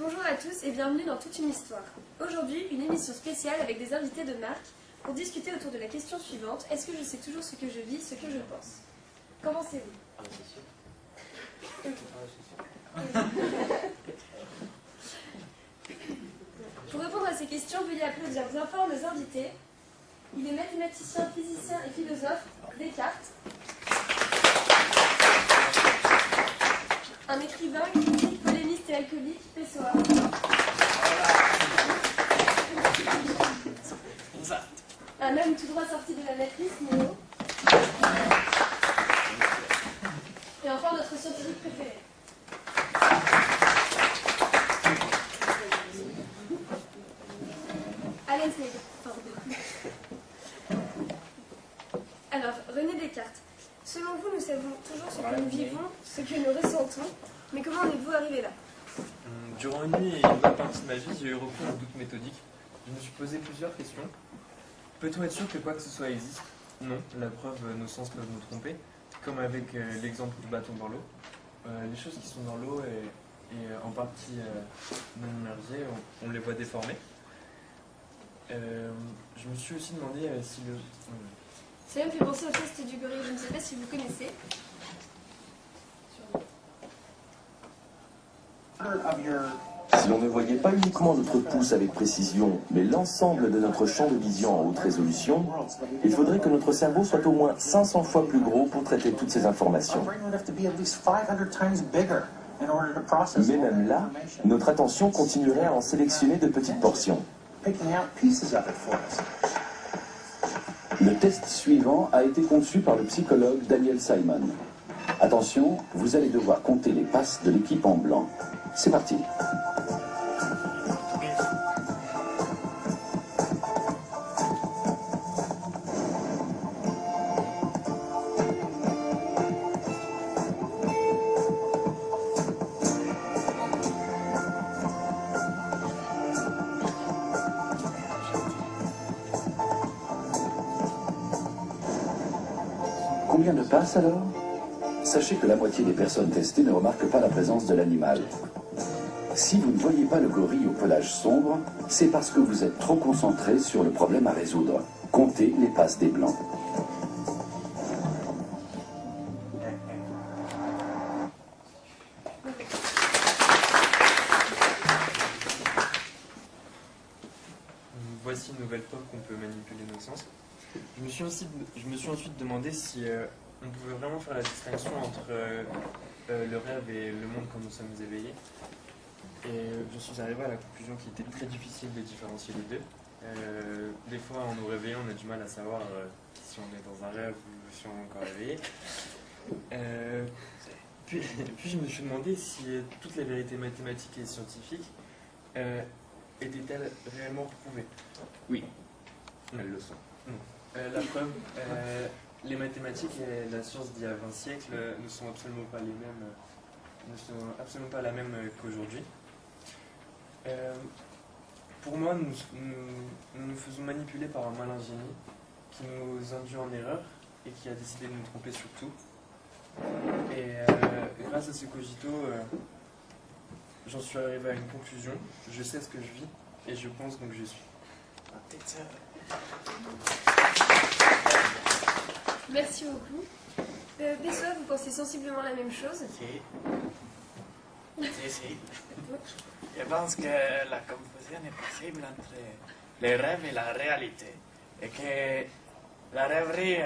Bonjour à tous et bienvenue dans Toute une histoire. Aujourd'hui, une émission spéciale avec des invités de marque pour discuter autour de la question suivante. Est-ce que je sais toujours ce que je vis, ce que je pense? Commencez-vous. Pour répondre à ces questions, veuillez applaudir bien fort nos invités. Il est mathématicien, physicien et philosophe, Descartes. Un écrivain, critique, polémiste et alcoolique, Pessoa. Un homme tout droit sorti de la matrice, Neo. Et enfin notre scientifique préféré. Alan Smith. Alors, René Descartes. Selon vous, nous savons toujours ce que nous vivons, ce que nous ressentons, mais comment en êtes-vous arrivé là? Durant une nuit et une bonne partie de ma vie, j'ai eu recours au doute méthodique. Je me suis posé plusieurs questions. Peut-on être sûr que quoi que ce soit existe? Non, la preuve, nos sens peuvent nous tromper, comme avec l'exemple du bâton dans l'eau. Les choses qui sont dans l'eau et en partie non immergées, on les voit déformées. Je me suis aussi demandé si le... Ça me fait penser au test du gorille, je ne sais pas si vous connaissez. Si l'on ne voyait pas uniquement notre pouce avec précision, mais l'ensemble de notre champ de vision en haute résolution, il faudrait que notre cerveau soit au moins 500 fois plus gros pour traiter toutes ces informations. Mais même là, notre attention continuerait à en sélectionner de petites portions. Le test suivant a été conçu par le psychologue Daniel Simon. Attention, vous allez devoir compter les passes de l'équipe en blanc. C'est parti. Combien de passes alors? Sachez que la moitié des personnes testées ne remarquent pas la présence de l'animal. Si vous ne voyez pas le gorille au pelage sombre, c'est parce que vous êtes trop concentré sur le problème à résoudre. Comptez les passes des blancs. Voici une nouvelle preuve qu'on peut manipuler nos sens. Je me suis ensuite demandé si on pouvait vraiment faire la distinction entre le rêve et le monde quand nous sommes éveillés. Et je suis arrivé à la conclusion qu'il était très difficile de différencier les deux. Des fois, en nous réveillant, on a du mal à savoir si on est dans un rêve ou si on est encore éveillé. Puis je me suis demandé si toutes les vérités mathématiques et scientifiques étaient-elles réellement reprouvées. Oui, elles le sont. La preuve, les mathématiques et la science d'il y a 20 siècles ne sont absolument pas les mêmes, ne sont absolument pas la même qu'aujourd'hui. Pour moi, nous nous faisons manipuler par un malin génie qui nous induit en erreur et qui a décidé de nous tromper sur tout. Et grâce à ce cogito, j'en suis arrivé à une conclusion. Je sais ce que je vis et je pense donc je suis. Merci beaucoup. Pessoa, vous pensez sensiblement la même chose? Si. Je pense que la confusion est possible entre les rêves et la réalité. Et que la rêverie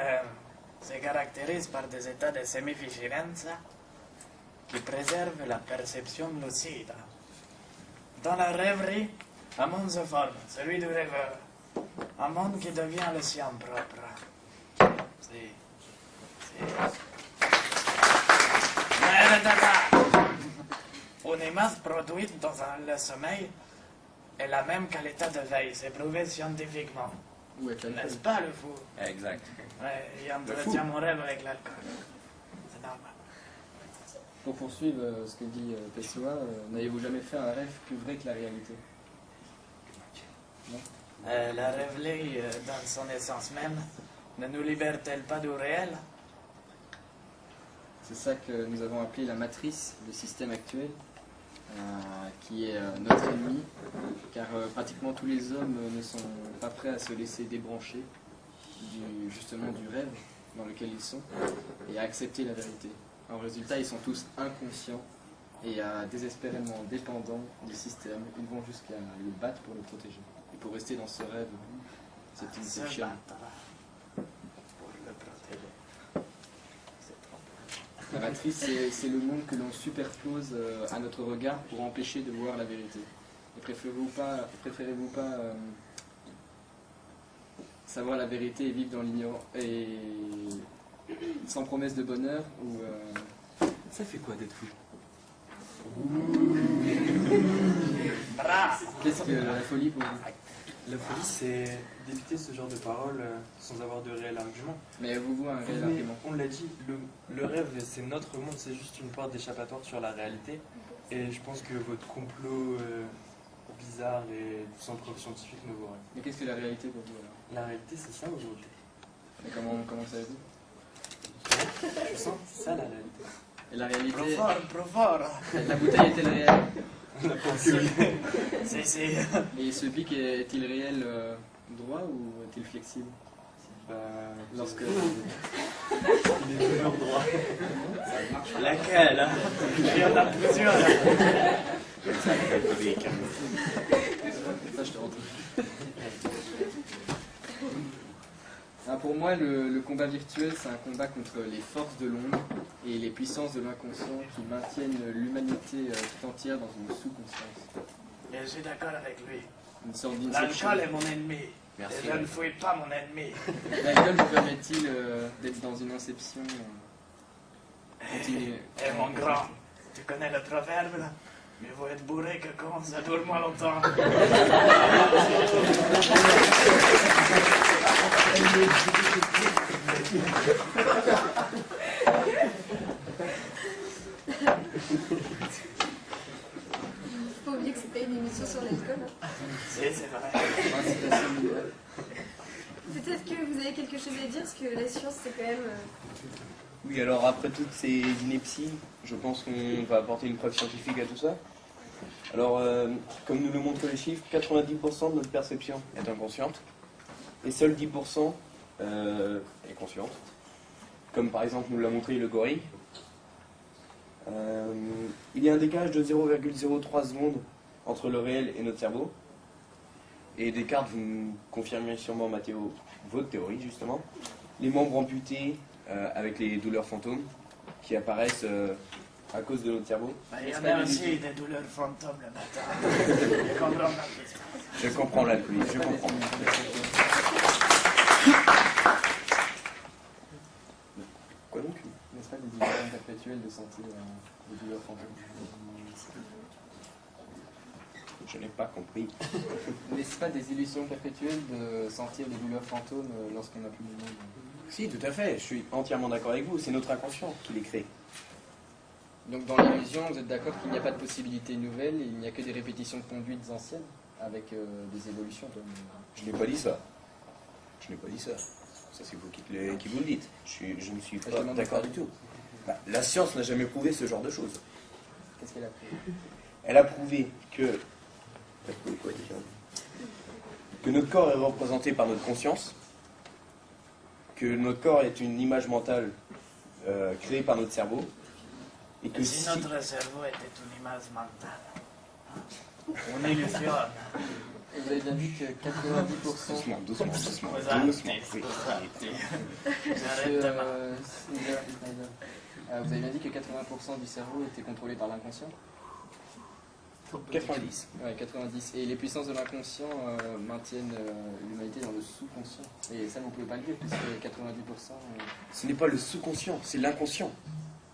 se caractérise par des états de semi-vigilance qui préservent la perception lucide. Dans la rêverie, un monde se forme, celui du rêveur. Un monde qui devient le sien propre. Une image produite dans le sommeil est la même qu'à l'état de veille, c'est prouvé scientifiquement. N'est-ce pas le fou? Exact. Ouais, il entretient mon rêve avec l'alcool. C'est normal. Pour poursuivre ce que dit Pessoa, n'avez-vous jamais fait un rêve plus vrai que la réalité? Non? La rêverie, dans son essence même, ne nous libère-t-elle pas du réel? C'est ça que nous avons appelé la matrice du système actuel. qui est notre ennemi, car pratiquement tous les hommes ne sont pas prêts à se laisser débrancher justement du rêve dans lequel ils sont et à accepter la vérité. En résultat, ils sont tous inconscients et désespérément dépendants du système. Ils vont jusqu'à le battre pour le protéger. Et pour rester dans ce rêve, c'est une Se fiction. battre pour le protéger. C'est trop. La matrice, c'est le monde que l'on superpose à notre regard pour empêcher de voir la vérité. Et préférez-vous pas savoir la vérité et vivre dans l'ignorance et sans promesse de bonheur ou Ça fait quoi d'être fou? Bravo. qu'est-ce que la folie pour vous? La folie, c'est d'éviter ce genre de paroles sans avoir de réel argument. Mais avez-vous un réel Mais argument? on l'a dit, le rêve, c'est notre monde, c'est juste une porte d'échappatoire sur la réalité. Et je pense que votre complot bizarre et sans preuve scientifique ne vaut rien. Mais qu'est-ce que la réalité pour vous alors? La réalité, c'est ça aujourd'hui. Mais comment savez-vous? Je sens que c'est ça la réalité. Et la réalité, Pro fort. la bouteille est-elle réelle? On a pensé oui. Si. Et ce pic est-il réel droit ou est-il flexible? Bah, Lorsque... il est toujours droit. Laquelle hein? Il y en a plusieurs. Ça, je te retrouve. Ah, pour moi, le combat virtuel, c'est un combat contre les forces de l'ombre et les puissances de l'inconscient qui maintiennent l'humanité tout entière dans une sous-conscience. Et je suis d'accord avec lui. Une sorte d'inception. L'alcool est mon ennemi. Merci. Et je ne fouille pas mon ennemi. L'alcool vous permet-il d'être dans une inception continue? Et mon grand, tu connais le proverbe là? Mieux vaut être bourré que con, ça dure moins longtemps. Faut oublier que c'est pas une émission sur l'alcool. Hein. Si, c'est vrai. Incitation minimale. Peut-être que vous avez quelque chose à dire, parce que la science, c'est quand même... Oui, alors après toutes ces inepties, je pense qu'on va apporter une preuve scientifique à tout ça. Alors, comme nous le montrent les chiffres, 90% de notre perception est inconsciente et seuls 10% est consciente. Comme par exemple nous l'a montré le gorille. Il y a un décalage de 0,03 secondes entre le réel et notre cerveau. Et Descartes, vous me confirmez sûrement, Mathéo, votre théorie justement. Les membres amputés avec les douleurs fantômes qui apparaissent à cause de notre cerveau. Bah, il y en a aussi des douleurs fantômes le matin. Je comprends la question. Je comprends l'alcoolisme, je comprends. Quoi donc? N'est-ce pas des illusions perpétuelles de sentir des douleurs fantômes? Je n'ai pas compris. N'est-ce pas des illusions perpétuelles de sentir des douleurs fantômes lorsqu'on n'a plus de monde? Si, tout à fait, je suis entièrement d'accord avec vous, c'est notre inconscient qui les crée. Donc dans l'illusion, vous êtes d'accord qu'il n'y a pas de possibilités nouvelles, il n'y a que des répétitions de conduites anciennes avec des évolutions Je n'ai pas dit ça. Je n'ai pas dit ça. Ça, c'est vous qui vous le dites. Je ne suis pas d'accord du tout. Bah, la science n'a jamais prouvé ce genre de choses. Qu'est-ce qu'elle a pris? Elle a prouvé que... Elle a prouvé quoi, déjà? Que notre corps est représenté par notre conscience, que notre corps est une image mentale créée par notre cerveau, et que Et si notre cerveau était une image mentale, on illusionne. Et vous avez bien vu que 90%... Doucement. Vous Oui. J'arrête demain. Vous avez bien dit que 80% du cerveau était contrôlé par l'inconscient? 90. Ouais, 90. Et les puissances de l'inconscient maintiennent l'humanité dans le sous-conscient. Et ça, vous pouvez pas le dire, puisque 90%... Ce n'est pas le sous-conscient, c'est l'inconscient.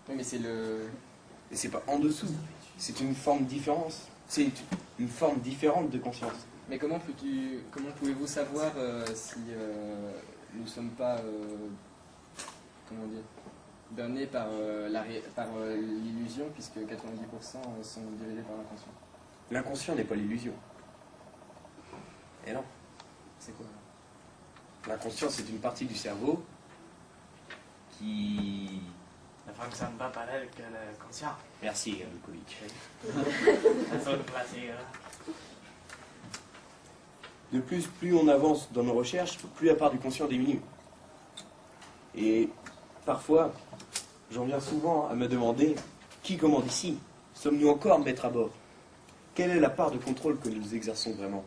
Oui, mais c'est le... Et c'est pas en dessous. C'est une forme différente. C'est une forme différente de conscience. Mais comment pouvez-vous savoir si nous ne sommes pas comment dire, bernés par l'illusion, puisque 90% sont dirigés par l'inconscient? L'inconscient n'est pas l'illusion. Et non. C'est quoi? L'inconscient, c'est une partie du cerveau qui ne fonctionne pas pareil que le conscient. Merci, alcoolique. C'est un plaisir. De plus, plus on avance dans nos recherches, plus la part du conscient diminue. Et parfois, j'en viens souvent à me demander qui commande ici? Sommes-nous encore maîtres à bord? Quelle est la part de contrôle que nous exerçons vraiment?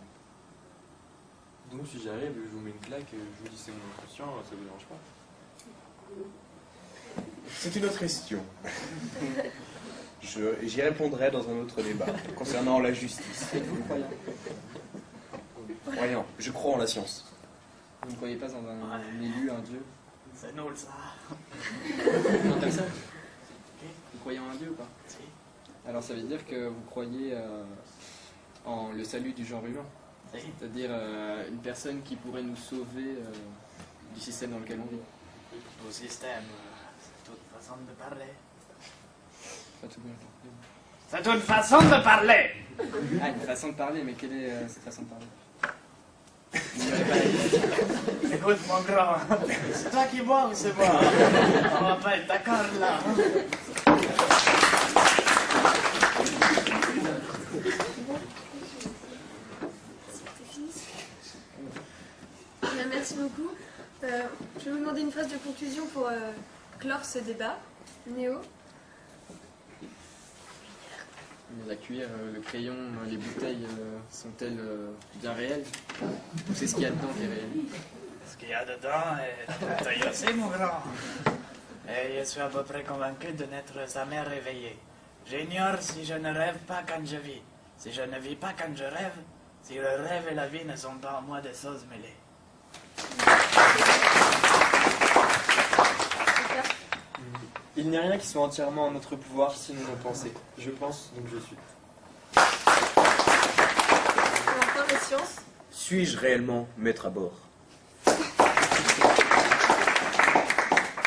Donc si j'arrive, je vous mets une claque, je vous dis c'est mon inconscient, ça vous dérange pas? C'est une autre question. J'y répondrai dans un autre débat concernant la justice. Êtes-vous croyant? Croyant, je crois en la science. Vous ne croyez pas en un élu, un dieu? C'est nul ça. Non, personne. Vous croyez en un dieu ou pas? Si. Alors ça veut dire que vous croyez en le salut du genre humain. Si. C'est-à-dire une personne qui pourrait nous sauver du système dans lequel on vit. Tout système, c'est toute façon de parler. Pas tout bien compris. C'est une façon de parler. Ah, une façon de parler, mais quelle est cette façon de parler? N'ignorez pas la question. Écoute mon grand, c'est toi qui bois ou c'est moi? On va pas être d'accord là. Bien, merci beaucoup. Je vais vous demander une phrase de conclusion pour clore ce débat. Néo? La cuillère, le crayon, les bouteilles sont-elles bien réelles? Ou c'est ce qu'il y a dedans qui est réel? Ce qu'il y a dedans est très aussi, mon grand. Et je suis à peu près convaincu de n'être jamais réveillé. J'ignore si je ne rêve pas quand je vis. Si je ne vis pas quand je rêve, si le rêve et la vie ne sont pas en moi des choses mêlées. Il n'y a rien qui soit entièrement en notre pouvoir sinon nos pensées. Je pense, donc je suis. Pour enfin, les sciences. Suis-je réellement maître à bord?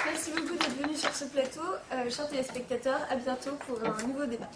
Merci beaucoup d'être venus sur ce plateau. Chers téléspectateurs, à bientôt pour un nouveau débat.